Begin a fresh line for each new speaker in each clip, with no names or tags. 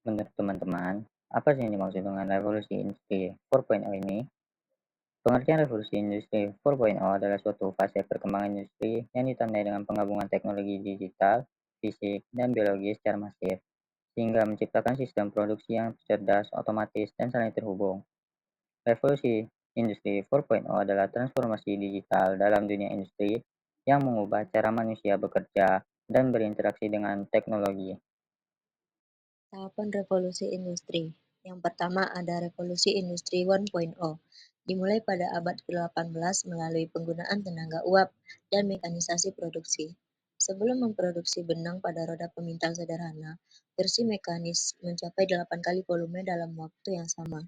Menurut teman-teman, apa sih yang dimaksud dengan revolusi industri 4.0 ini? Pengertian revolusi industri 4.0 adalah suatu fase perkembangan industri yang ditandai dengan penggabungan teknologi digital, fisik, dan biologi secara masif, sehingga menciptakan sistem produksi yang cerdas, otomatis, dan saling terhubung. Revolusi industri 4.0 adalah transformasi digital dalam dunia industri yang mengubah cara manusia bekerja dan berinteraksi dengan teknologi.
Tahapan revolusi industri. Yang pertama ada revolusi industri 1.0, dimulai pada abad ke-18 melalui penggunaan tenaga uap dan mekanisasi produksi. Sebelum memproduksi benang pada roda pemintal sederhana, versi mekanis mencapai 8 kali volume dalam waktu yang sama.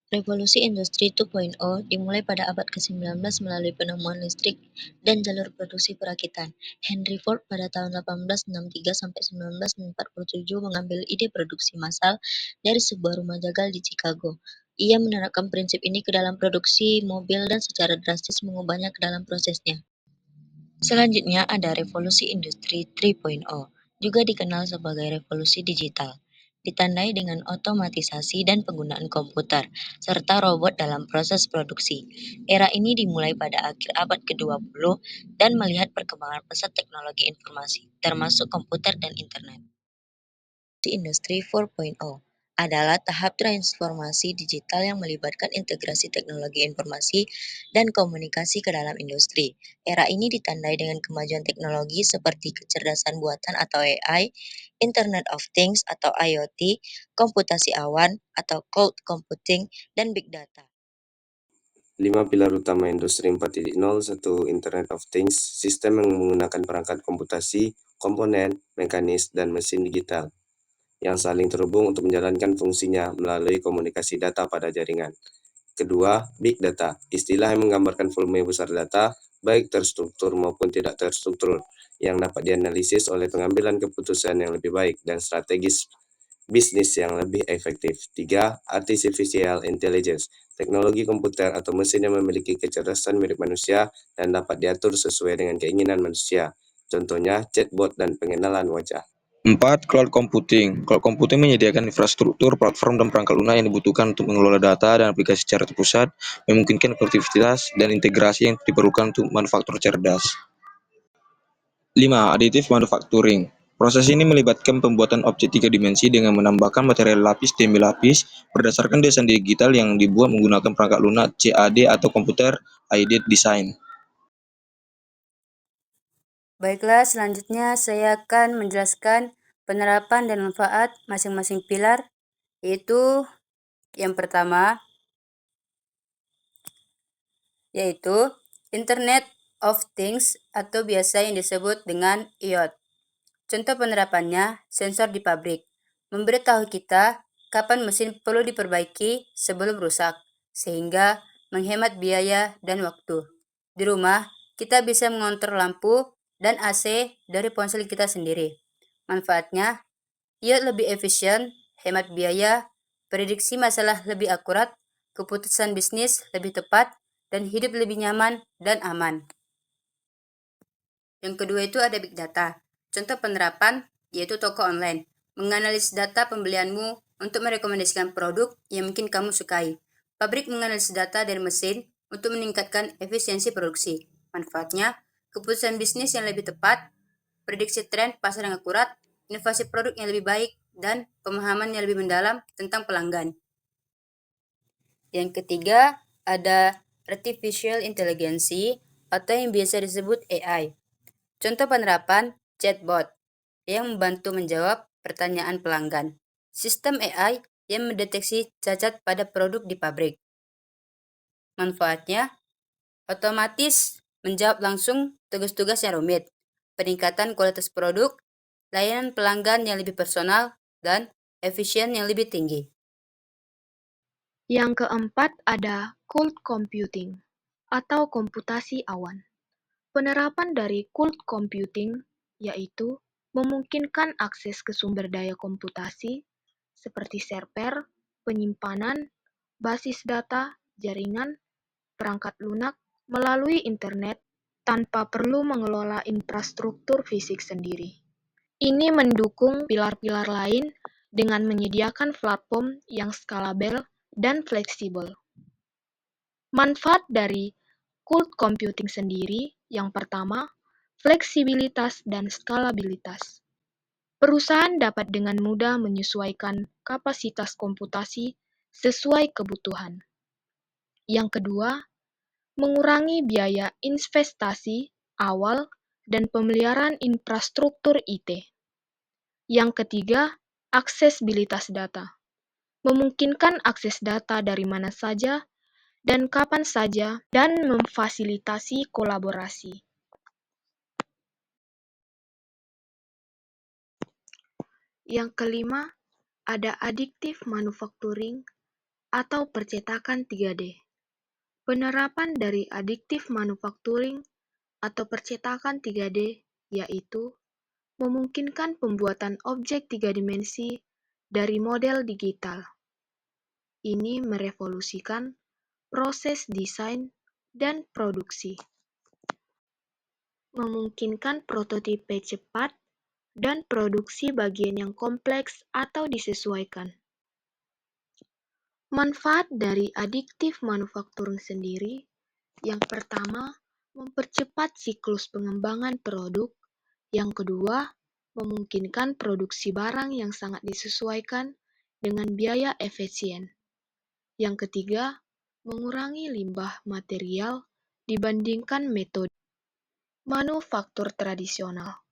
Revolusi Industri 2.0 dimulai pada abad ke-19 melalui penemuan listrik dan jalur produksi perakitan. Henry Ford pada tahun 1863 sampai 1947 mengambil ide produksi massal dari sebuah rumah jagal di Chicago. Ia menerapkan prinsip ini ke dalam produksi mobil dan secara drastis mengubahnya ke dalam prosesnya. Selanjutnya ada revolusi industri 3.0, juga dikenal sebagai revolusi digital, ditandai dengan otomatisasi dan penggunaan komputer, serta robot dalam proses produksi. Era ini dimulai pada akhir abad ke-20 dan melihat perkembangan pesat teknologi informasi, termasuk komputer dan internet. Industri 4.0 adalah tahap transformasi digital yang melibatkan integrasi teknologi informasi dan komunikasi ke dalam industri. Era ini ditandai dengan kemajuan teknologi seperti kecerdasan buatan atau AI, Internet of Things atau IoT, komputasi awan atau cloud computing, dan big data.
5 pilar utama industri 4.0. 1. Internet of Things, sistem yang menggunakan perangkat komputasi, komponen, mekanis, dan mesin digital yang saling terhubung untuk menjalankan fungsinya melalui komunikasi data pada jaringan. Kedua, Big Data, istilah yang menggambarkan volume besar data, baik terstruktur maupun tidak terstruktur, yang dapat dianalisis oleh pengambilan keputusan yang lebih baik dan strategis bisnis yang lebih efektif. 3. Artificial Intelligence, teknologi komputer atau mesin yang memiliki kecerdasan mirip manusia dan dapat diatur sesuai dengan keinginan manusia. Contohnya, chatbot dan pengenalan wajah.
4. Cloud Computing. Cloud Computing menyediakan infrastruktur, platform, dan perangkat lunak yang dibutuhkan untuk mengelola data dan aplikasi secara terpusat, memungkinkan produktivitas dan integrasi yang diperlukan untuk manufaktur cerdas. 5. Additive Manufacturing. Proses ini melibatkan pembuatan objek 3 dimensi dengan menambahkan material lapis demi lapis berdasarkan desain digital yang dibuat menggunakan perangkat lunak CAD atau Computer Aided Design.
Baiklah, selanjutnya saya akan menjelaskan penerapan dan manfaat masing-masing pilar, yaitu yang pertama, yaitu Internet of Things atau biasa yang disebut dengan IoT. Contoh penerapannya, sensor di pabrik, memberitahu kita kapan mesin perlu diperbaiki sebelum rusak, sehingga menghemat biaya dan waktu. Di rumah, kita bisa mengontrol lampu dan AC dari ponsel kita sendiri. Manfaatnya, IoT lebih efisien, hemat biaya, prediksi masalah lebih akurat, keputusan bisnis lebih tepat, dan hidup lebih nyaman dan aman. Yang kedua itu ada Big Data. Contoh penerapan yaitu toko online, menganalisis data pembelianmu untuk merekomendasikan produk yang mungkin kamu sukai. Pabrik menganalisis data dari mesin untuk meningkatkan efisiensi produksi. Manfaatnya, keputusan bisnis yang lebih tepat, prediksi tren pasar yang akurat, inovasi produk yang lebih baik, dan pemahaman yang lebih mendalam tentang pelanggan. Yang ketiga, ada Artificial Intelligence atau yang biasa disebut AI. Contoh penerapan chatbot yang membantu menjawab pertanyaan pelanggan. Sistem AI yang mendeteksi cacat pada produk di pabrik. Manfaatnya, otomatis menjawab langsung tugas-tugas yang rumit, peningkatan kualitas produk, layanan pelanggan yang lebih personal, dan efisien yang lebih tinggi.
Yang keempat ada cloud computing atau komputasi awan. Penerapan dari cloud computing yaitu memungkinkan akses ke sumber daya komputasi seperti server, penyimpanan, basis data, jaringan, perangkat lunak melalui internet tanpa perlu mengelola infrastruktur fisik sendiri. Ini mendukung pilar-pilar lain dengan menyediakan platform yang skalabel dan fleksibel. Manfaat dari cloud computing sendiri, yang pertama, fleksibilitas dan skalabilitas. Perusahaan dapat dengan mudah menyesuaikan kapasitas komputasi sesuai kebutuhan. Yang kedua, mengurangi biaya investasi awal dan pemeliharaan infrastruktur IT. Yang ketiga, aksesibilitas data. Memungkinkan akses data dari mana saja dan kapan saja dan memfasilitasi kolaborasi. Yang kelima, ada additive manufacturing atau percetakan 3D. Penerapan dari additive manufacturing atau percetakan 3D yaitu memungkinkan pembuatan objek 3 dimensi dari model digital. Ini merevolusikan proses desain dan produksi. Memungkinkan prototipe cepat dan produksi bagian yang kompleks atau disesuaikan. Manfaat dari additive manufacturing sendiri, yang pertama, mempercepat siklus pengembangan produk. Yang kedua, memungkinkan produksi barang yang sangat disesuaikan dengan biaya efisien. Yang ketiga, mengurangi limbah material dibandingkan metode manufaktur tradisional.